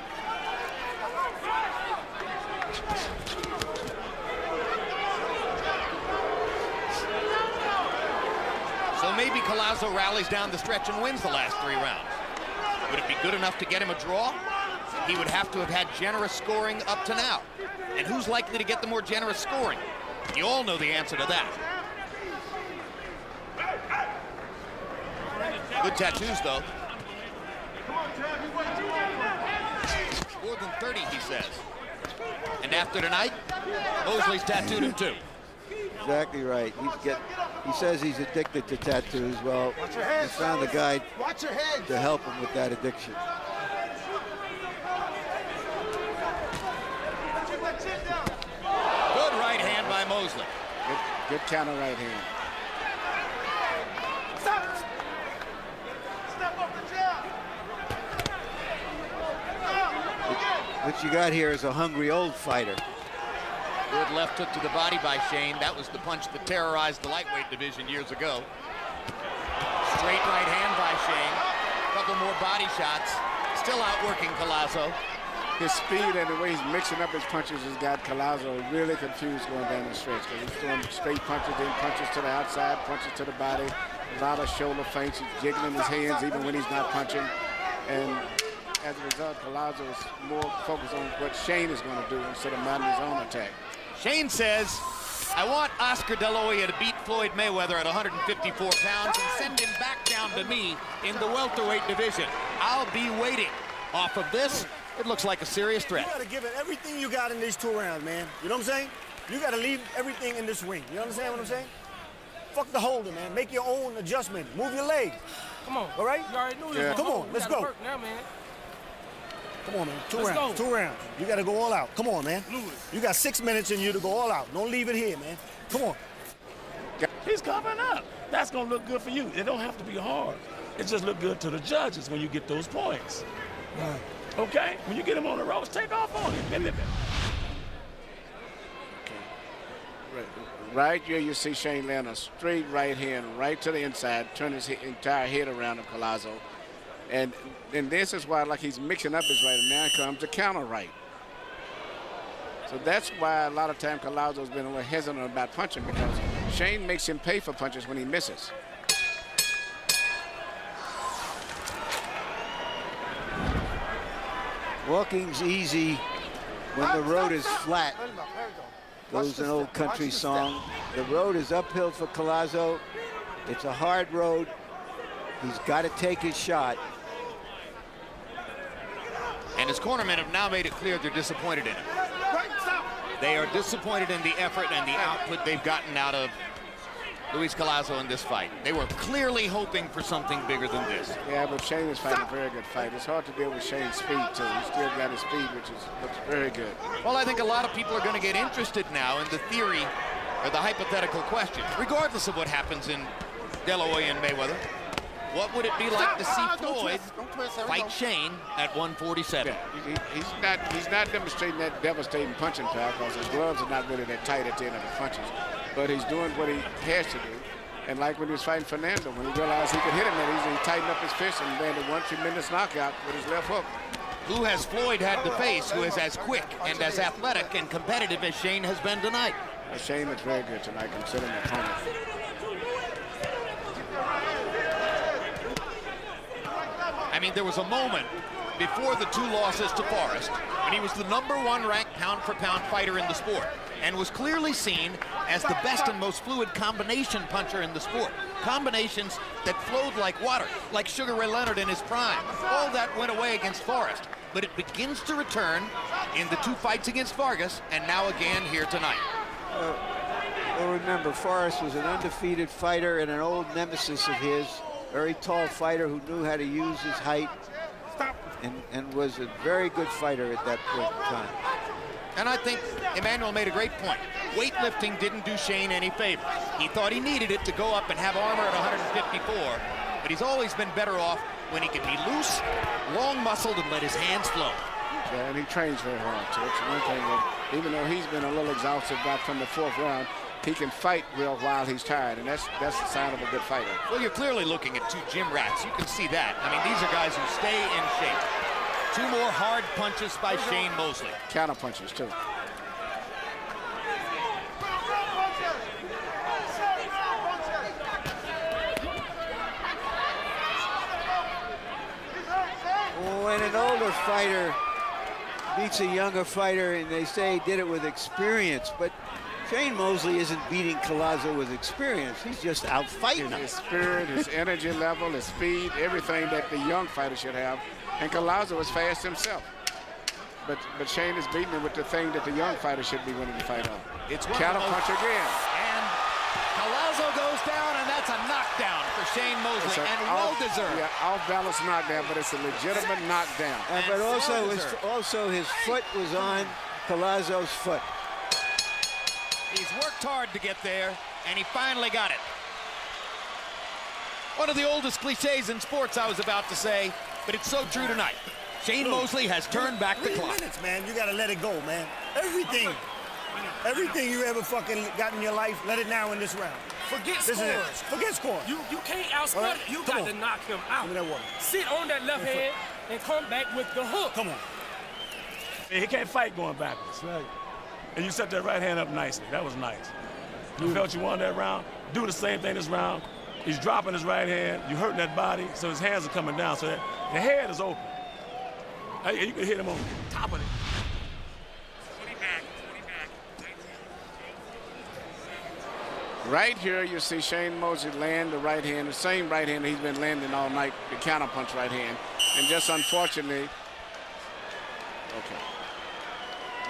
C: So maybe Collazo rallies down the stretch and wins the last 3 rounds. Would it be good enough to get him a draw? He would have to have had generous scoring up to now. And who's likely to get the more generous scoring? You all know the answer to that. Good tattoos, though. More than 30, he says. And after tonight, Mosley's tattooed him too.
B: Exactly right. He says he's addicted to tattoos. Well, he found a guy to help him with that addiction.
C: Good right hand by Mosley.
D: Good counter right hand.
B: What you got here is a hungry old fighter.
C: Good left hook to the body by Shane. That was the punch that terrorized the lightweight division years ago. Straight right hand by Shane. Couple more body shots. Still outworking Collazo.
D: His speed and the way he's mixing up his punches has got Collazo really confused going down the stretch. He's throwing straight punches, then punches to the outside, punches to the body, a lot of shoulder feints. He's jiggling his hands even when he's not punching. And as a result, Collazo is more focused on what Shane is going to do instead of mounting his own attack.
C: Shane says, I want Oscar De La Hoya to beat Floyd Mayweather at 154 pounds and send him back down to me in the welterweight division. I'll be waiting. Off of this, it looks like a serious threat.
G: You got to give it everything you got in these 2 rounds, man. You know what I'm saying? You got to leave everything in this ring. You understand what I'm saying? Fuck the holder, man. Make your own adjustment. Move your leg.
F: Come on.
G: All right?
F: You already knew this.
G: Yeah. Come on, let's go.
F: Work now, man.
G: Come on, man. Two
F: Let's
G: rounds.
F: go.
G: 2 rounds. You got to go all out. Come on, man.
F: Louis.
G: You got 6 minutes in you to go all out. Don't leave it here, man. Come on.
E: He's covering up. That's going to look good for you. It don't have to be hard. It just look good to the judges when you get those points.
G: Right.
E: Okay? When you get him on the ropes, take off on him.
D: Right here, you see Shane land a straight right hand right to the inside, turn his entire head around of Collazo. And this is why, like, he's mixing up his right, and now comes the counter right. So that's why a lot of time Collazo's been a little hesitant about punching, because Shane makes him pay for punches when he misses.
B: Walking's easy when the road is flat. Goes an old country song. The road is uphill for Collazo. It's a hard road. He's got to take his shot.
C: And his cornermen have now made it clear they're disappointed in him. They are disappointed in the effort and the output they've gotten out of Luis Collazo in this fight. They were clearly hoping for something bigger than this.
D: Yeah, but Shane is fighting a very good fight. It's hard to deal with Shane's speed, too. He's still got his speed, which looks very good.
C: Well, I think a lot of people are going to get interested now in the theory or the hypothetical question, regardless of what happens in De La Hoya and Mayweather. What would it be like to see Floyd fight Shane at 147?
D: Yeah, he's not demonstrating that devastating punching power, because his gloves are not really that tight at the end of the punches. But he's doing what he has to do. And like when he was fighting Fernando, when he realized he could hit him that easy, he tightened up his fist and landed one tremendous knockout with his left hook.
C: Who has Floyd had to face, who is as quick and as athletic and competitive as Shane has been tonight?
D: Shane is very good tonight, considering the opponent.
C: I mean, there was a moment before the 2 losses to Forrest when he was the #1 ranked pound-for-pound fighter in the sport and was clearly seen as the best and most fluid combination puncher in the sport. Combinations that flowed like water, like Sugar Ray Leonard in his prime. All that went away against Forrest, but it begins to return in the 2 fights against Vargas and now again here tonight.
B: Well, remember, Forrest was an undefeated fighter and an old nemesis of his. Very tall fighter who knew how to use his height and was a very good fighter at that point in time.
C: And I think Emmanuel made a great point. Weightlifting didn't do Shane any favors. He thought he needed it to go up and have armor at 154, but he's always been better off when he can be loose, long-muscled, and let his hands flow.
D: Yeah, and he trains very hard, too. It's one thing that, even though he's been a little exhausted back from the 4th round, he can fight real while he's tired, and that's the sign of a good fighter.
C: Well, you're clearly looking at 2 gym rats. You can see that. I mean, these are guys who stay in shape. 2 more hard punches by Shane Mosley.
D: Counter punches, too.
B: When an older fighter beats a younger fighter, and they say he did it with experience, but Shane Mosley isn't beating Collazo with experience. He's just out fighting him.
D: His spirit, his energy level, his speed, everything that the young fighter should have. And Collazo is fast himself. But Shane is beating him with the thing that the young fighter should be winning the fight on.
C: It's
D: counter punch again.
C: And Collazo goes down, and that's a knockdown for Shane Mosley, and well-deserved.
D: Yeah, off-balance knockdown, but it's a legitimate knockdown.
B: But also his foot was on Collazo's foot.
C: He's worked hard to get there, and he finally got it. One of the oldest cliches in sports, I was about to say, but it's so true tonight. Shane Mosley has turned back the clock.
G: 3 minutes, man. You got to let it go, man. Everything you ever fucking got in your life, let it now in this round.
F: Forget scores.
G: Forget scores.
F: You can't outscore
G: right.
F: it. You got to knock him out.
G: Give me that water.
F: Sit on that left hand and come back with the hook.
G: Come on.
E: He can't fight going backwards. Right. And you set that right hand up nicely. That was nice. You felt you won that round. Do the same thing this round. He's dropping his right hand. You're hurting that body, so his hands are coming down. So that the head is open. You can hit him on top of it.
D: Right here, you see Shane Mosley land the right hand, the same right hand he's been landing all night, the counterpunch right hand. And just unfortunately, okay.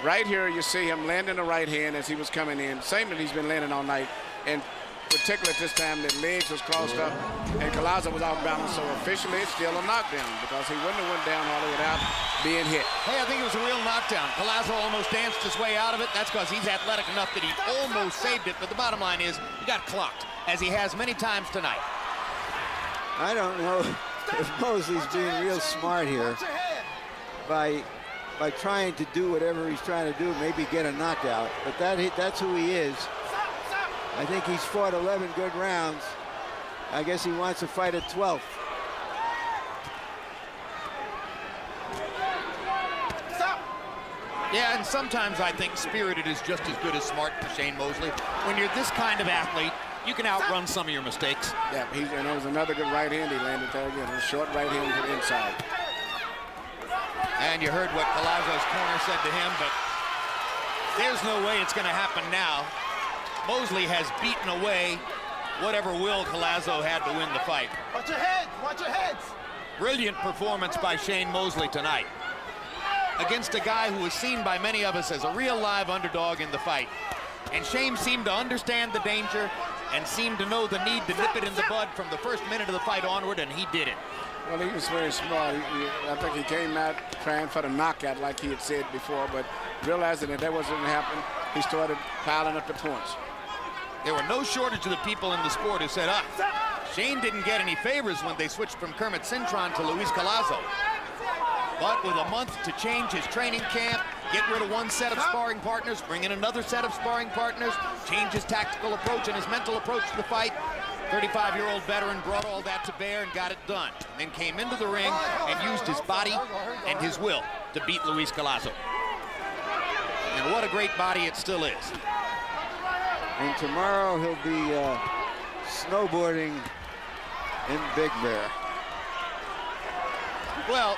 D: Right here, you see him landing the right hand as he was coming in, same that he's been landing all night. And particularly at this time, the legs was crossed up and Collazo was out balanced, so officially it's still a knockdown because he wouldn't have went down hardly without being hit.
C: Hey, I think it was a real knockdown. Collazo almost danced his way out of it. That's because he's athletic enough that he almost saved it, but the bottom line is he got clocked, as he has many times tonight.
B: I don't know if Mosley's being real smart here by trying to do whatever he's trying to do, maybe get a knockout, but that's who he is. I think he's fought 11 good rounds. I guess he wants to fight a 12th.
C: Yeah, and sometimes I think spirited is just as good as smart for Shane Mosley. When you're this kind of athlete, you can outrun some of your mistakes.
D: Yeah, and there was another good right hand he landed there again, a short right hand to the inside.
C: And you heard what Collazo's corner said to him, but there's no way it's going to happen now. Mosley has beaten away whatever will Collazo had to win the fight.
H: Watch your heads, watch your heads.
C: Brilliant performance by Shane Mosley tonight against a guy who was seen by many of us as a real live underdog in the fight. And Shane seemed to understand the danger and seemed to know the need to nip it in the bud from the first minute of the fight onward, and he did it.
D: Well, he was very smart. I think he came out trying for the knockout like he had said before, but realizing that wasn't going to happen, he started piling up the points.
C: There were no shortage of the people in the sport who said, Shane didn't get any favors when they switched from Kermit Cintron to Luis Collazo. But with a month to change his training camp, get rid of one set of sparring partners, bring in another set of sparring partners, change his tactical approach and his mental approach to the fight, 35-year-old veteran brought all that to bear and got it done. And then came into the ring and used his body and his will to beat Luis Collazo. And what a great body it still is.
B: And tomorrow he'll be snowboarding in Big Bear.
C: Well,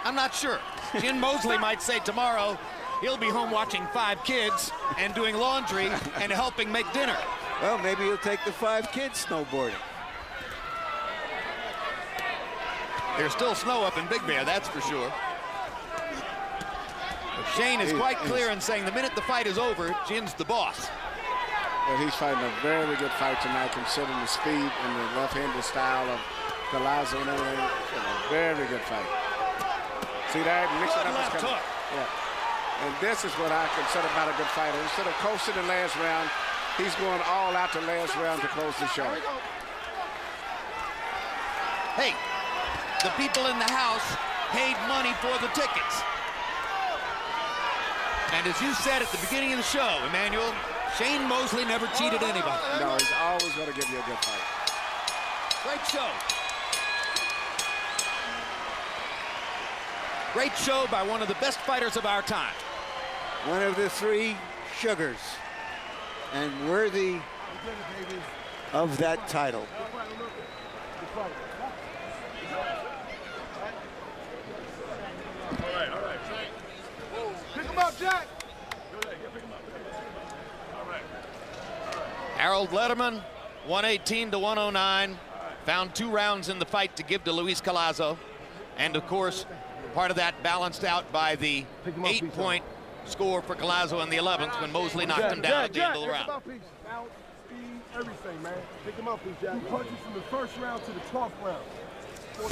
C: I'm not sure. Jim Mosley might say tomorrow he'll be home watching 5 kids and doing laundry and helping make dinner.
B: Well, maybe he'll take the 5 kids snowboarding.
C: There's still snow up in Big Bear, that's for sure. But Shane is quite clear in saying the minute the fight is over, Jin's the boss.
D: Well, he's fighting a very good fight tonight, considering the speed and the left-handed style of Collazo and everything. A very good fight. See that? Mixing up his coming. Yeah. And this is what I consider about a good fighter. Instead of coasting the last round, he's going all out the last round to close the show.
C: Hey, the people in the house paid money for the tickets. And as you said at the beginning of the show, Emmanuel, Shane Mosley never cheated anybody.
D: No, he's always going to give you a good fight.
C: Great show. Great show by one of the best fighters of our time.
B: One of the 3 Sugars, and worthy of that title.
I: All right. Pick him up, Jack.
C: Harold Letterman, 118 to 109, found 2 rounds in the fight to give to Luis Collazo. And of course, part of that balanced out by the 8-point score for Collazo in the 11th when Mosley knocked him down at the end of the round.
I: Bounce, speed, everything, man. Pick him up, please, Jack. Punches from the first round to the 12th round.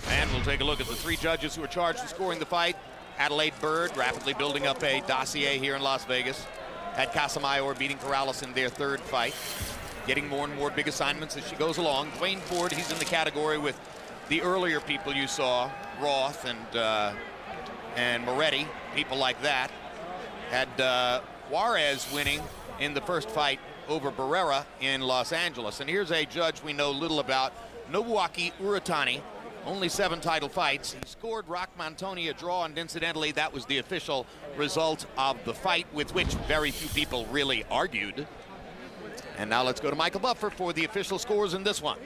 C: And we'll take a look at the 3 judges who were charged with scoring the fight. Adelaide Bird, rapidly building up a dossier here in Las Vegas. Had Casamayor beating Corrales in their 3rd fight. Getting more and more big assignments as she goes along. Dwayne Ford, he's in the category with the earlier people you saw, Roth and Moretti, people like that. Had Juarez winning in the first fight over Barrera in Los Angeles. And here's a judge we know little about, Nobuaki Uratani. Only 7 title fights. He scored Rock Montoni a draw, and incidentally, that was the official result of the fight with which very few people really argued. And now let's go to Michael Buffer for the official scores in this one.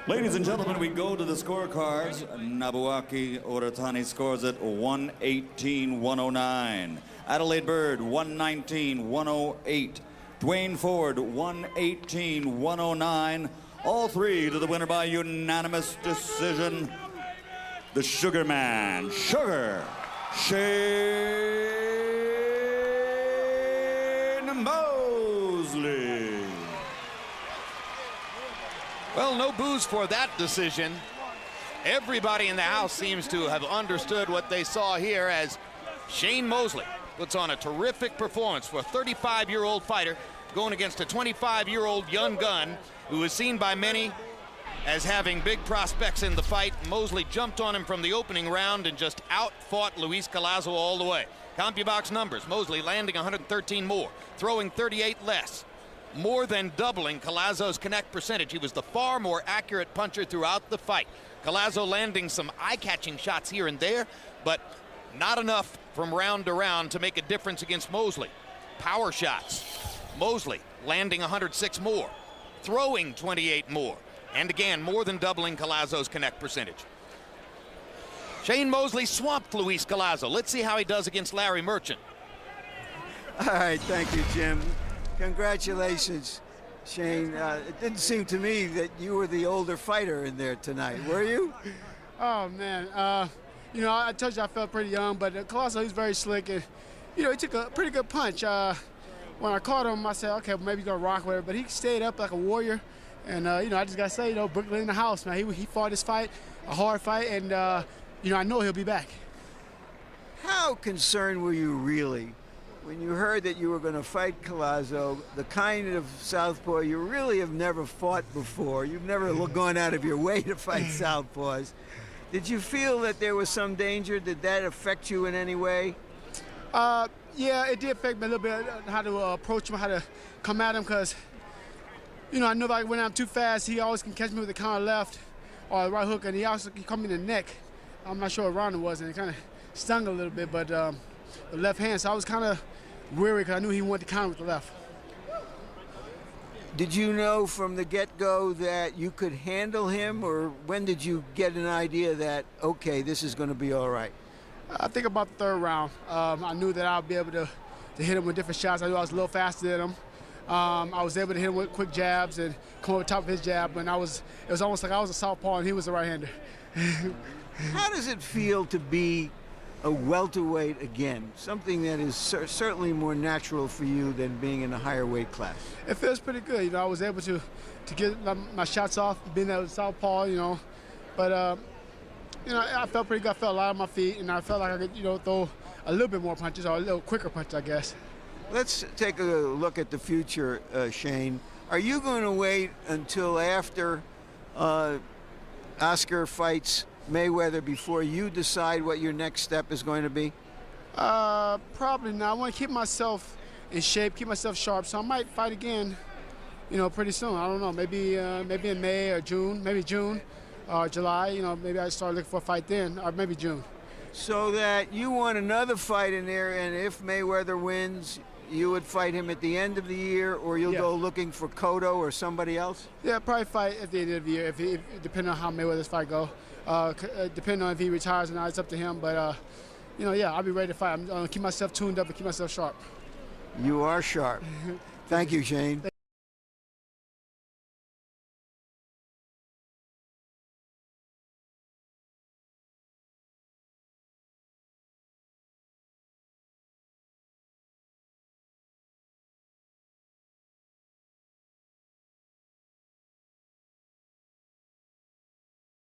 J: Ladies and gentlemen, we go to the scorecards. Nobuaki Uratani scores at 118-109. Adelaide Bird, 119-108. Dwayne Ford, 118-109. All three to the winner by unanimous decision. The Sugar Man, Sugar Shane Mosley.
C: Well, no booze for that decision. Everybody in the house seems to have understood what they saw here as Shane Mosley puts on a terrific performance for a 35-year-old fighter going against a 25-year-old young gun who is seen by many as having big prospects in the fight. Mosley jumped on him from the opening round and just out-fought Luis Collazo all the way. CompuBox numbers, Mosley landing 113 more, throwing 38 less, more than doubling Collazo's connect percentage. He was the far more accurate puncher throughout the fight. Collazo landing some eye-catching shots here and there, but not enough from round to round to make a difference against Mosley. Power shots, Mosley landing 106 more, throwing 28 more, and again, more than doubling Collazo's connect percentage. Shane Mosley swamped Luis Collazo. Let's see how he does against Larry Merchant.
B: All right, thank you, Jim. Congratulations, Shane. It didn't seem to me that you were the older fighter in there tonight, were you?
I: Oh, man. You know, I told you I felt pretty young, but Collazo, he's very slick. And, you know, he took a pretty good punch. When I caught him, I said, okay, well, maybe he's going to rock with it. But he stayed up like a warrior. And, you know, I just got to say, you know, Brooklyn in the house, man. He fought this fight, a hard fight, and, you know, I know he'll be back.
B: How concerned were you really when you heard that you were going to fight Collazo, the kind of southpaw you really have never fought before? You've never gone out of your way to fight southpaws. Did you feel that there was some danger? Did that affect you in any way?
I: Yeah, it did affect me a little bit, how to approach him, how to come at him, because, you know, I know if I went out too fast, he always can catch me with the counter left or the right hook, and he caught me in the neck. I'm not sure what round it was, and it kind of stung a little bit, but the left hand, so I was kind of weary because I knew he wanted to counter with the left.
B: Did you know from the get-go that you could handle him, or when did you get an idea that, okay, this is going to be all right?
I: I think about the third round. I knew that I'd be able to hit him with different shots. I knew I was a little faster than him. I was able to hit him with quick jabs and come over top of his jab, and it was almost like I was a southpaw and he was a right-hander.
B: How does it feel to be a welterweight again, something that is certainly more natural for you than being in a higher weight class?
I: It feels pretty good. You know, I was able to get my shots off, being that southpaw, you know. But, you know, I felt pretty good. I felt a lot on my feet, and I felt like I could, you know, throw a little bit more punches, or a little quicker punch, I guess.
B: Let's take a look at the future, Shane. Are you going to wait until after Oscar fights Mayweather before you decide what your next step is going to be?
I: Probably not. I want to keep myself in shape, keep myself sharp, so I might fight again, you know, pretty soon. I don't know, maybe in May or June, maybe June or July, you know, maybe I start looking for a fight then, or maybe June.
B: So that you want another fight in there, and if Mayweather wins, you would fight him at the end of the year, or you'll go looking for Cotto or somebody else? Yeah,
I: probably fight at the end of the year, if depending on how Mayweather's fight go. Depending on if he retires or not, it's up to him. But, you know, yeah, I'll be ready to fight. I'm going to keep myself tuned up and keep myself sharp.
B: You are sharp. Thank you, Shane.